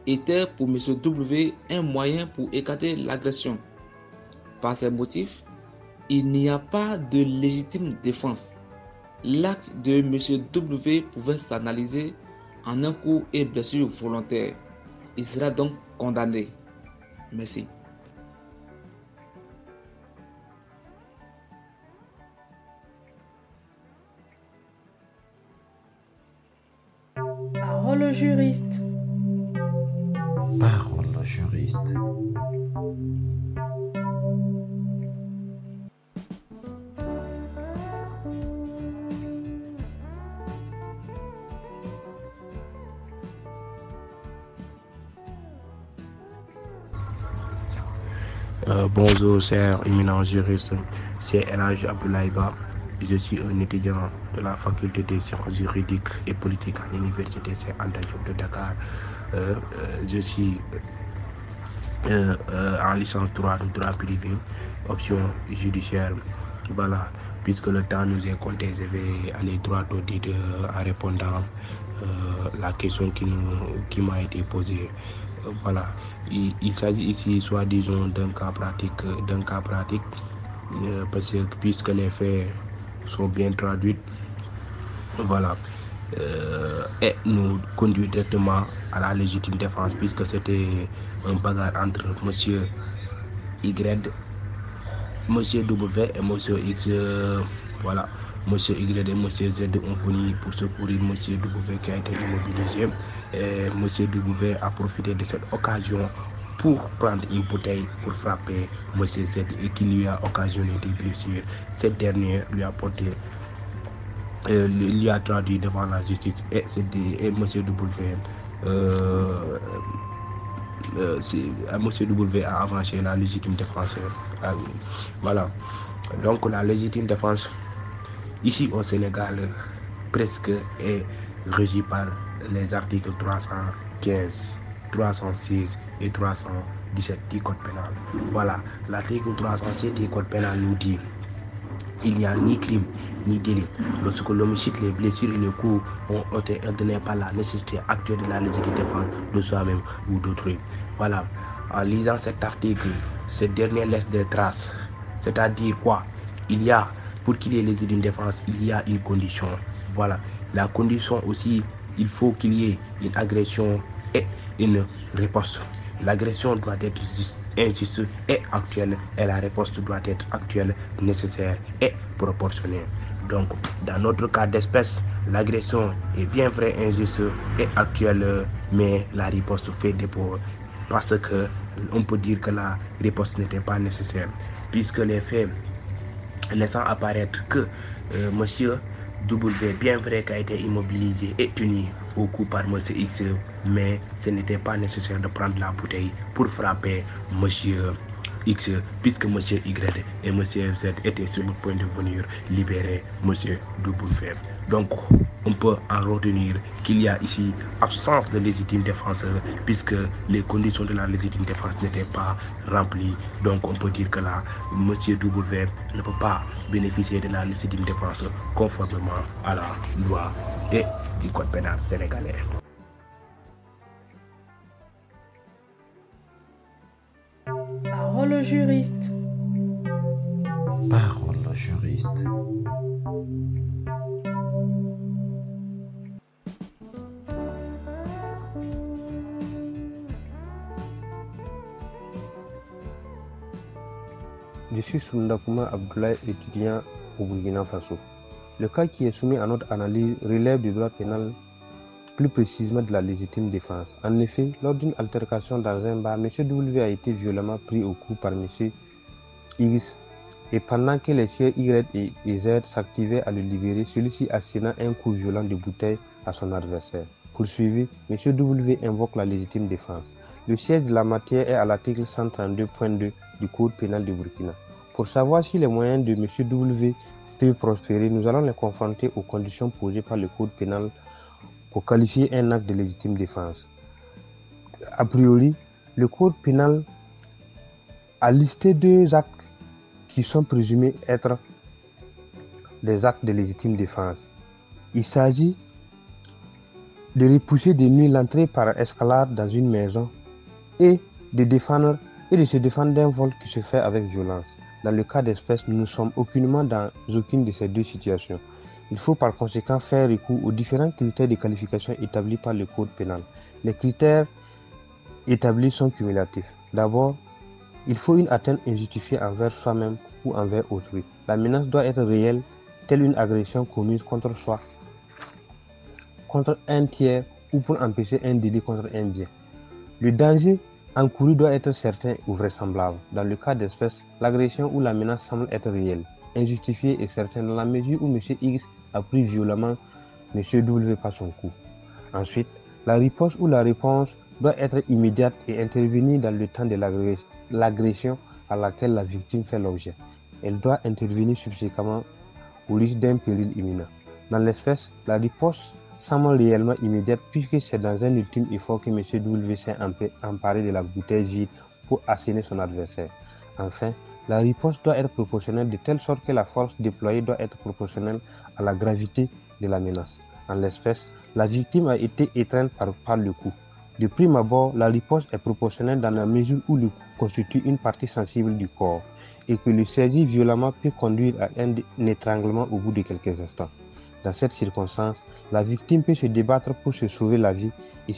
était pour M. W un moyen pour écarter l'agression. Par ces motifs, il n'y a pas de légitime défense. L'acte de M. W pouvait s'analyser en un coup et blessure volontaire. Il sera donc condamné. Merci. Parole au juriste. Parole au juriste. Bonjour, cher éminent juriste, c'est Elhaj Abdoulaïba. Je suis un étudiant de la faculté des sciences juridiques et politiques à l'université Cheikh Anta Diop de Dakar. Je suis en licence droit de droit privé, option judiciaire. Voilà, puisque le temps nous est compté, je vais aller droit au dit en répondant la question qui m'a été posée. Voilà, il s'agit ici soit disons d'un cas pratique, parce que puisque les faits sont bien traduits, voilà, et nous conduit directement à la légitime défense, puisque c'était un bagarre entre monsieur Y, monsieur W et monsieur X. Voilà, monsieur Y et monsieur Z ont venu pour secourir monsieur W qui a été immobilisé. Et monsieur W a profité de cette occasion pour prendre une bouteille pour frapper monsieur Z et qui lui a occasionné des blessures. Cette dernière lui a porté, lui a traduit devant la justice et monsieur W. Monsieur W a avancé la légitime défense. Voilà. Donc la légitime défense ici au Sénégal presque est régie par les articles 315, 306 et 317 du code pénal. Voilà, l'article 307 du code pénal nous dit: il n'y a ni crime ni délit lorsque l'homicide, les blessures et les coups ont été ordonnés par la nécessité actuelle de la légitime défense de soi-même ou d'autrui. Voilà, en lisant cet article, ce dernier laisse des traces. C'est-à-dire quoi? Il y a, pour qu'il y ait légitime défense, il y a une condition. Voilà, la condition aussi, il faut qu'il y ait une agression et une riposte. L'agression doit être injuste et actuelle, et la riposte doit être actuelle, nécessaire et proportionnée. Donc, dans notre cas d'espèce, l'agression est bien vrai injuste et actuelle, mais la riposte fait défaut, parce que on peut dire que la riposte n'était pas nécessaire, puisque les faits laissant apparaître que monsieur W, bien vrai qu'a été immobilisé et tenu au cou par monsieur X, mais ce n'était pas nécessaire de prendre la bouteille pour frapper monsieur X, puisque monsieur Y et monsieur Z étaient sur le point de venir libérer monsieur W. Donc on peut en retenir qu'il y a ici absence de légitime défense, puisque les conditions de la légitime défense n'étaient pas remplies. Donc on peut dire que là, monsieur W ne peut pas bénéficier de la légitime défense conformément à la loi et du code pénal sénégalais. Parole au juriste. Parole au juriste. Je suis Soundakouma Abdoulaye, étudiant au Burkina Faso. Le cas qui est soumis à notre analyse relève du droit pénal, plus précisément de la légitime défense. En effet, lors d'une altercation dans un bar, M. W a été violemment pris au cou par M. X et pendant que les sieurs Y et Z s'activaient à le libérer, celui-ci asséna un coup violent de bouteille à son adversaire. Poursuivi, M. W invoque la légitime défense. Le siège de la matière est à l'article 132.2 du Code pénal du Burkina. Pour savoir si les moyens de M. W peuvent prospérer, nous allons les confronter aux conditions posées par le Code pénal pour qualifier un acte de légitime défense. A priori, le Code pénal a listé 2 actes qui sont présumés être des actes de légitime défense. Il s'agit de repousser de nuit l'entrée par escalade dans une maison et de se défendre d'un vol qui se fait avec violence. Dans le cas d'espèce, nous ne sommes aucunement dans aucune de ces 2 situations. Il faut par conséquent faire recours aux différents critères de qualification établis par le Code pénal. Les critères établis sont cumulatifs. D'abord, il faut une atteinte injustifiée envers soi-même ou envers autrui. La menace doit être réelle, telle une agression commise contre soi, contre un tiers ou pour empêcher un délit contre un bien. Le danger encouru doit être certain ou vraisemblable. Dans le cas d'espèce, l'agression ou la menace semble être réelle, injustifiée et certaine dans la mesure où M. X a pris violemment M. W par son cou. Ensuite, la riposte ou la réponse doit être immédiate et intervenir dans le temps de l'agression à laquelle la victime fait l'objet. Elle doit intervenir subséquemment au risque d'un péril imminent. Dans l'espèce, la riposte semble réellement immédiate puisque c'est dans un ultime effort que M. W s'est emparé de la bouteille vide pour asséner son adversaire. Enfin, la riposte doit être proportionnelle de telle sorte que la force déployée doit être proportionnelle à la gravité de la menace. En l'espèce, la victime a été étreinte par le coup. De prime abord, la riposte est proportionnelle dans la mesure où le coup constitue une partie sensible du corps et que le saisir violemment peut conduire à un étranglement au bout de quelques instants. Dans cette circonstance, la victime peut se débattre pour se sauver la vie et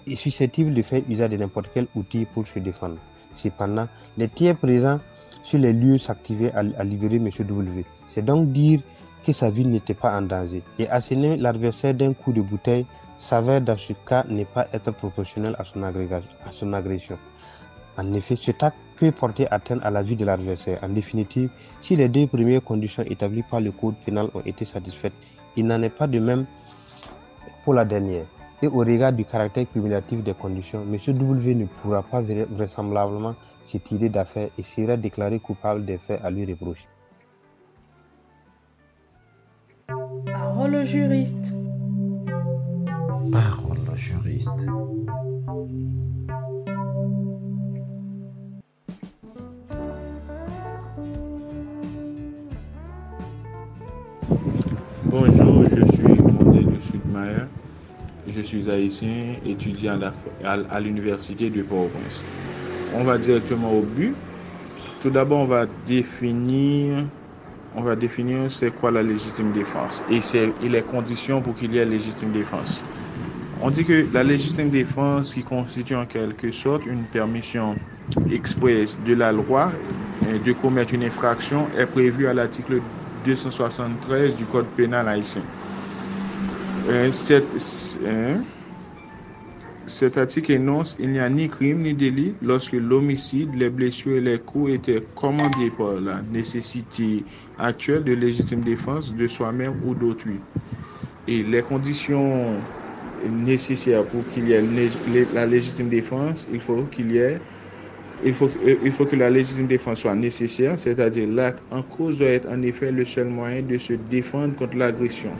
est susceptible de faire usage de n'importe quel outil pour se défendre. Cependant, les tiers présents sur les lieux s'activaient à libérer M. W. C'est donc dire que sa vie n'était pas en danger. Et asséner l'adversaire d'un coup de bouteille s'avère dans ce cas ne pas être proportionnel à son agression. En effet, cet acte peut porter atteinte à la vie de l'adversaire. En définitive, si les 2 premières conditions établies par le Code pénal ont été satisfaites, il n'en est pas de même pour la dernière. Et au regard du caractère cumulatif des conditions, M. W ne pourra pas vraisemblablement se tirer d'affaire et sera déclaré coupable des faits à lui reprocher. Parole au juriste. Parole au juriste. Bonjour, je suis Mondé Sudmayer. Je suis haïtien, étudiant à l'université de Port-au-Prince. On va directement au but. Tout d'abord, on va définir c'est quoi la légitime défense et les conditions pour qu'il y ait légitime défense. On dit que la légitime défense, qui constitue en quelque sorte une permission expresse de la loi de commettre une infraction, est prévue à l'article 273 du Code pénal haïtien. Cet article énonce qu'il n'y a ni crime ni délit lorsque l'homicide, les blessures et les coups étaient commandés par la nécessité actuelle de légitime défense de soi-même ou d'autrui. Et les conditions nécessaires pour qu'il y ait la légitime défense, il faut que la légitime défense soit nécessaire, c'est-à-dire l'acte en cause doit être en effet le seul moyen de se défendre contre l'agression.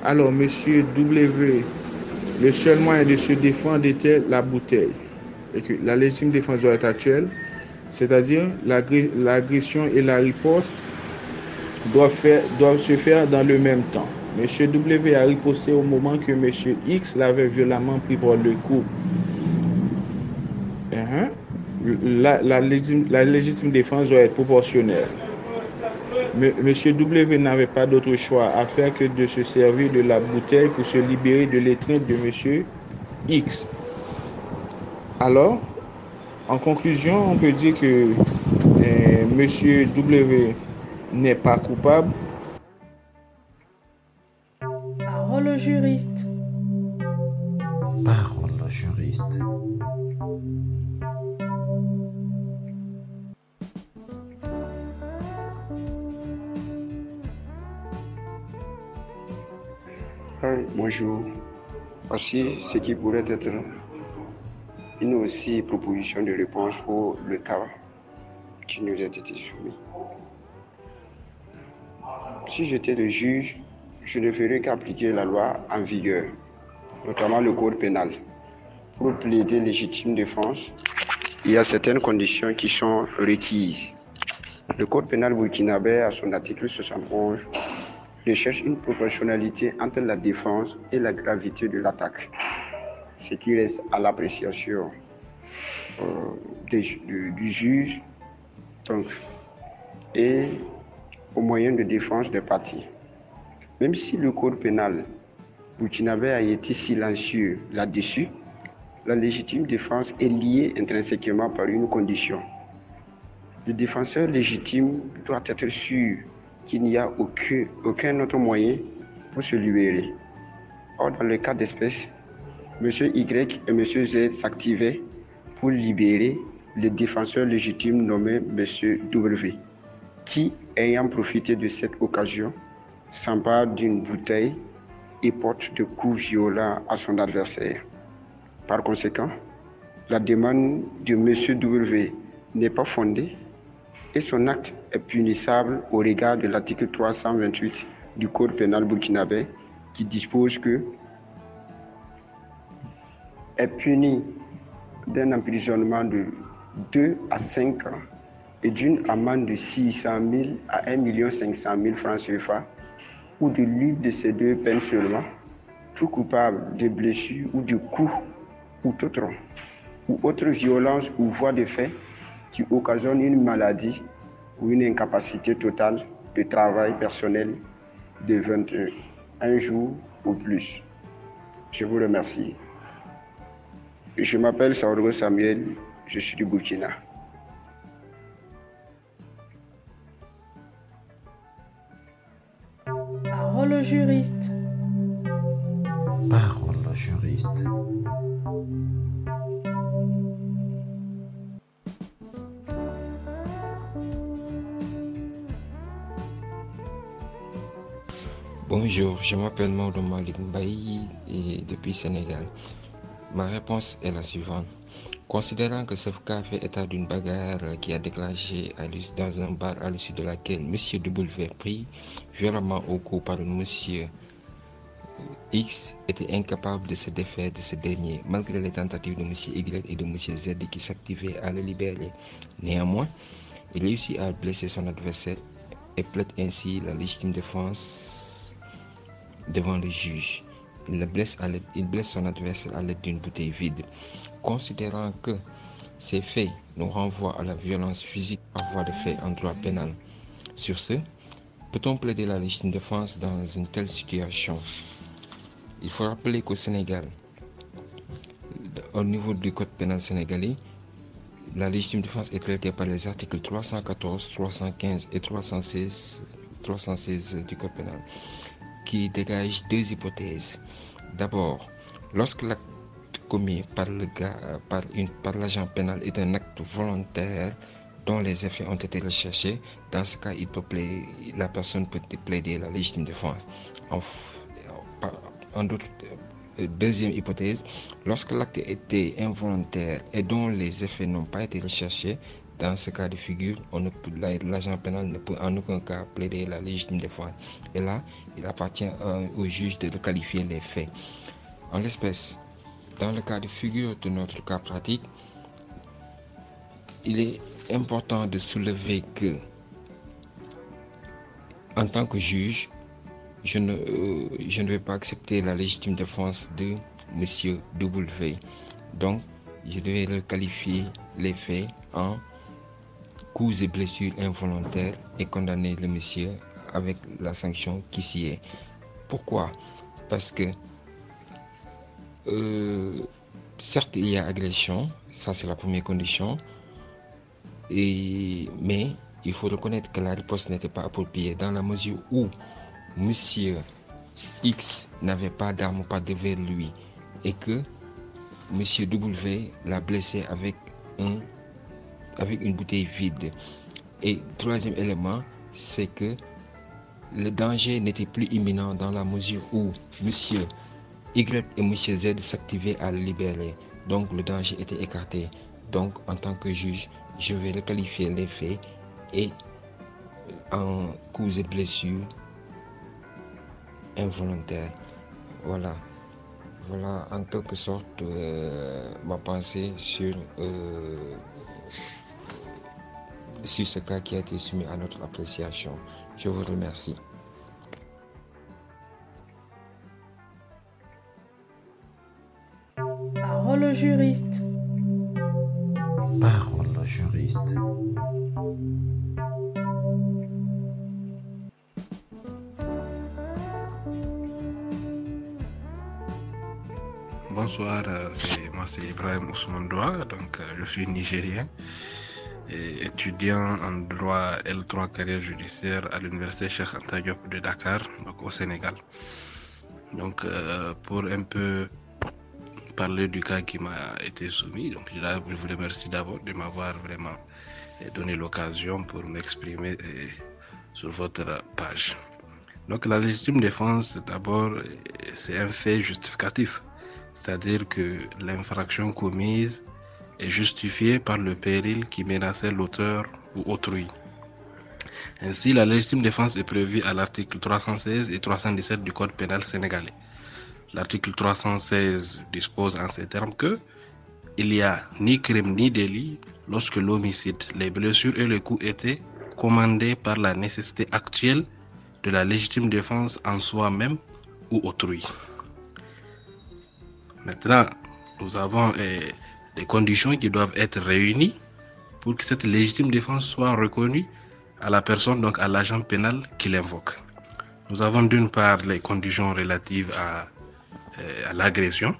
Alors, M. W, le seul moyen de se défendre était la bouteille. Et que la légitime défense doit être actuelle, c'est-à-dire l'agression et la riposte doivent se faire dans le même temps. M. W a riposté au moment que M. X l'avait violemment pris par le cou. La légitime défense doit être proportionnelle. Monsieur W n'avait pas d'autre choix à faire que de se servir de la bouteille pour se libérer de l'étreinte de Monsieur X. Alors, en conclusion, on peut dire que Monsieur W n'est pas coupable. Parole au juriste. Parole au juriste. Bonjour. Voici ce qui pourrait être une aussi proposition de réponse pour le cas qui nous a été soumis. Si j'étais le juge, je ne ferais qu'appliquer la loi en vigueur, notamment le code pénal. Pour plaider légitime défense, il y a certaines conditions qui sont requises. Le code pénal burkinabé, à son article 71, recherche une proportionnalité entre la défense et la gravité de l'attaque, ce qui reste à l'appréciation du juge donc, et aux moyens de défense des parties. Même si le code pénal burkinabé a été silencieux là-dessus, la légitime défense est liée intrinsèquement par une condition. Le défenseur légitime doit être sûr qu'il n'y a aucun autre moyen pour se libérer. Or, dans le cas d'espèce, M. Y et M. Z s'activaient pour libérer le défenseur légitime nommé M. W, qui, ayant profité de cette occasion, s'empare d'une bouteille et porte de coups violents à son adversaire. Par conséquent, la demande de M. W n'est pas fondée et son acte est punissable au regard de l'article 328 du Code pénal burkinabé qui dispose que est puni d'un emprisonnement de 2 à 5 ans et d'une amende de 600 000 à 1 500 000 francs CFA ou de l'une de ces deux peines seulement, tout coupable de blessures ou de coups ou autre violence ou voie de fait qui occasionne une maladie ou une incapacité totale de travail personnel de 21 jours ou plus. Je vous remercie. Je m'appelle Saourgo Samuel, je suis du Burkina. Parole au juriste. Parole au juriste. Bonjour, je m'appelle Maodo Malik Mbaye et depuis Sénégal. Ma réponse est la suivante. Considérant que ce cas fait état d'une bagarre qui a déclenché dans un bar à l'issue de laquelle M. W pris violemment au cou par M. X était incapable de se défaire de ce dernier malgré les tentatives de M. Y et de M. Z qui s'activaient à le libérer. Néanmoins, il réussit à blesser son adversaire et plaide ainsi la légitime défense devant le juge. Il blesse son adversaire à l'aide d'une bouteille vide. Considérant que ces faits nous renvoient à la violence physique par voie de fait en droit pénal. Sur ce, peut-on plaider la légitime défense dans une telle situation? Il faut rappeler qu'au Sénégal, au niveau du code pénal sénégalais, la légitime défense est traitée par les articles 314, 315 et 316 du code pénal, qui dégagent deux hypothèses. D'abord, lorsque l'acte commis par l'agent pénal est un acte volontaire dont les effets ont été recherchés, dans ce cas, la personne peut plaider la légitime défense. Deuxième hypothèse, lorsque l'acte était involontaire et dont les effets n'ont pas été recherchés, dans ce cas de figure, l'agent pénal ne peut en aucun cas plaider la légitime défense. Et là, il appartient au juge de qualifier les faits. En l'espèce, dans le cas de figure de notre cas pratique, il est important de soulever que, en tant que juge, je ne vais pas accepter la légitime défense de M. W. Donc, je devais requalifier les faits en coups et blessures involontaires et condamner le monsieur avec la sanction qui s'y est. Pourquoi? Parce que certes il y a agression, ça c'est la première condition, mais il faut reconnaître que la riposte n'était pas appropriée dans la mesure où monsieur X n'avait pas d'arme pas devant lui et que monsieur W l'a blessé avec une bouteille vide. Et troisième élément, c'est que le danger n'était plus imminent dans la mesure où monsieur Y et monsieur Z s'activaient à le libérer. Donc le danger était écarté. Donc en tant que juge, je vais requalifier les faits et en coups et blessures involontaires. Voilà en quelque sorte ma pensée sur ce cas qui a été soumis à notre appréciation. Je vous remercie. Parole au juriste. Parole au juriste. Bonsoir, c'est Ibrahim Ousmane Doua, donc je suis nigérien et étudiant en droit L3 carrière judiciaire à l'université Cheikh Anta Diop de Dakar, donc au Sénégal. Donc pour un peu parler du cas qui m'a été soumis, donc je vous remercie d'abord de m'avoir vraiment donné l'occasion pour m'exprimer sur votre page. Donc la légitime défense, d'abord, c'est un fait justificatif. C'est-à-dire que l'infraction commise est justifiée par le péril qui menaçait l'auteur ou autrui. Ainsi, la légitime défense est prévue à l'article 316 et 317 du Code pénal sénégalais. L'article 316 dispose en ces termes que il n'y a ni crime ni délit lorsque l'homicide, les blessures et les coups étaient commandés par la nécessité actuelle de la légitime défense en soi-même ou autrui. Maintenant, nous avons des conditions qui doivent être réunies pour que cette légitime défense soit reconnue à la personne, donc à l'agent pénal qui l'invoque. Nous avons d'une part les conditions relatives à l'agression.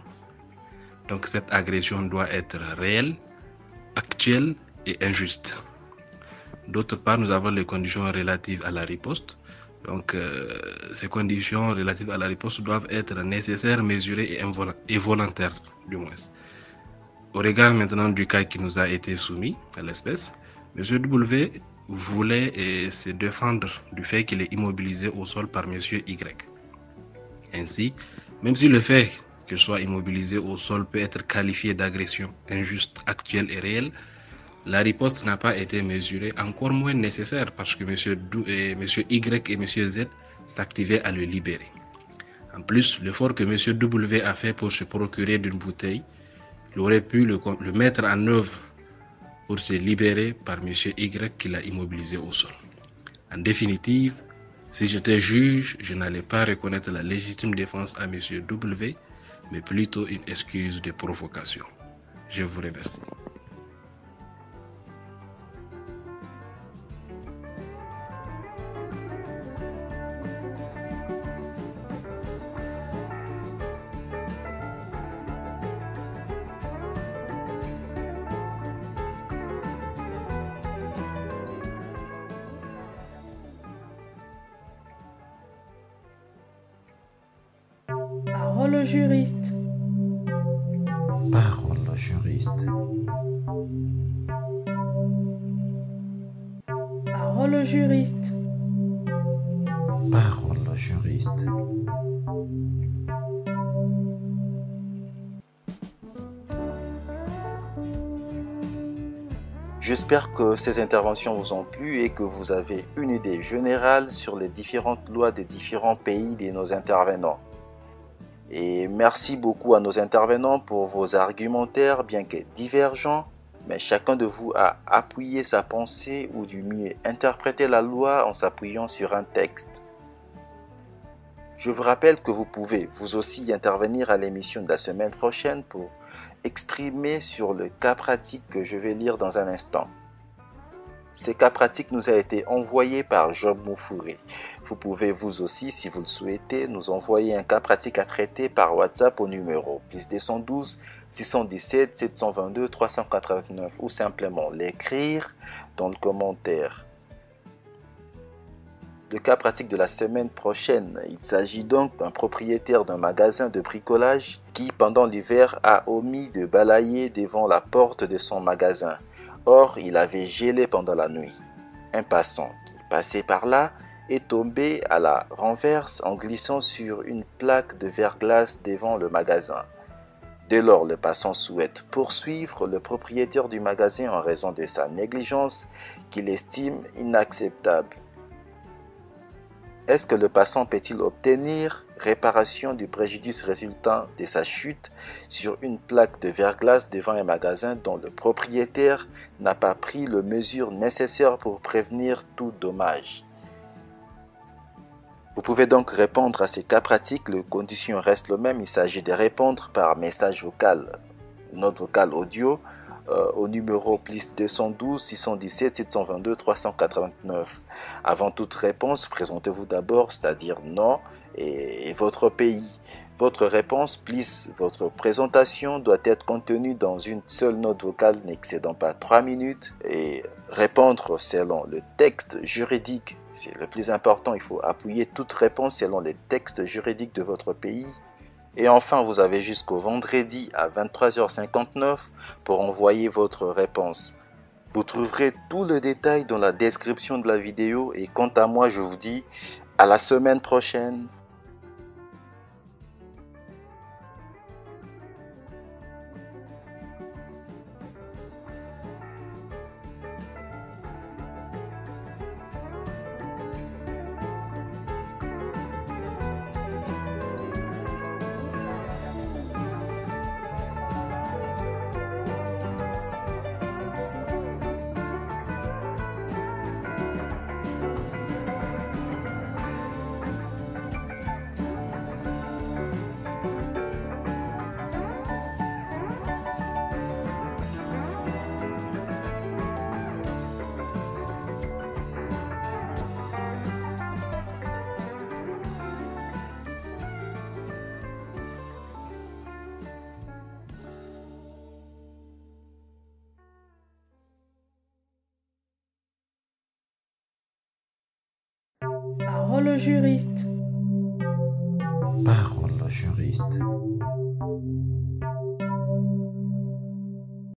Donc cette agression doit être réelle, actuelle et injuste. D'autre part, nous avons les conditions relatives à la riposte. Donc, ces conditions relatives à la riposte doivent être nécessaires, mesurées et volontaires, du moins. Au regard maintenant du cas qui nous a été soumis à l'espèce, M. W voulait se défendre du fait qu'il est immobilisé au sol par M. Y. Ainsi, même si le fait qu'il soit immobilisé au sol peut être qualifié d'agression injuste, actuelle et réelle, la riposte n'a pas été mesurée, encore moins nécessaire parce que M. Y et M. Z s'activaient à le libérer. En plus, l'effort que M. W a fait pour se procurer d'une bouteille, il aurait pu le mettre en œuvre pour se libérer par M. Y qui l'a immobilisé au sol. En définitive, si j'étais juge, je n'allais pas reconnaître la légitime défense à M. W, mais plutôt une excuse de provocation. Je vous remercie. Parole au juriste. Parole au juriste. Parole au juriste. Parole au juriste. J'espère que ces interventions vous ont plu et que vous avez une idée générale sur les différentes lois des différents pays de nos intervenants. Et merci beaucoup à nos intervenants pour vos argumentaires, bien que divergents, mais chacun de vous a appuyé sa pensée ou du mieux interprété la loi en s'appuyant sur un texte. Je vous rappelle que vous pouvez vous aussi intervenir à l'émission de la semaine prochaine pour exprimer sur le cas pratique que je vais lire dans un instant. Ce cas pratique nous a été envoyé par Job Moufouri. Vous pouvez vous aussi, si vous le souhaitez, nous envoyer un cas pratique à traiter par WhatsApp au numéro +212 617 722 389 ou simplement l'écrire dans le commentaire. Le cas pratique de la semaine prochaine, il s'agit donc d'un propriétaire d'un magasin de bricolage qui, pendant l'hiver, a omis de balayer devant la porte de son magasin. Or, il avait gelé pendant la nuit. Un passant qui passait par là est tombé à la renverse en glissant sur une plaque de verglas devant le magasin. Dès lors, le passant souhaite poursuivre le propriétaire du magasin en raison de sa négligence qu'il estime inacceptable. Est-ce que le passant peut-il obtenir réparation du préjudice résultant de sa chute sur une plaque de verglas devant un magasin dont le propriétaire n'a pas pris les mesures nécessaires pour prévenir tout dommage? Vous pouvez donc répondre à ces cas pratiques. Les conditions restent les mêmes. Il s'agit de répondre par message vocal, note vocale audio, au numéro +212 617 722 389. Avant toute réponse, présentez-vous d'abord, c'est-à-dire nom et votre pays. Votre réponse plus votre présentation doit être contenue dans une seule note vocale n'excédant pas 3 minutes et répondre selon le texte juridique. C'est le plus important, il faut appuyer toute réponse selon les textes juridiques de votre pays. Et enfin, vous avez jusqu'au vendredi à 23h59 pour envoyer votre réponse. Vous trouverez tout le détail dans la description de la vidéo et quant à moi, je vous dis à la semaine prochaine. Parole au juriste. Parole au juriste.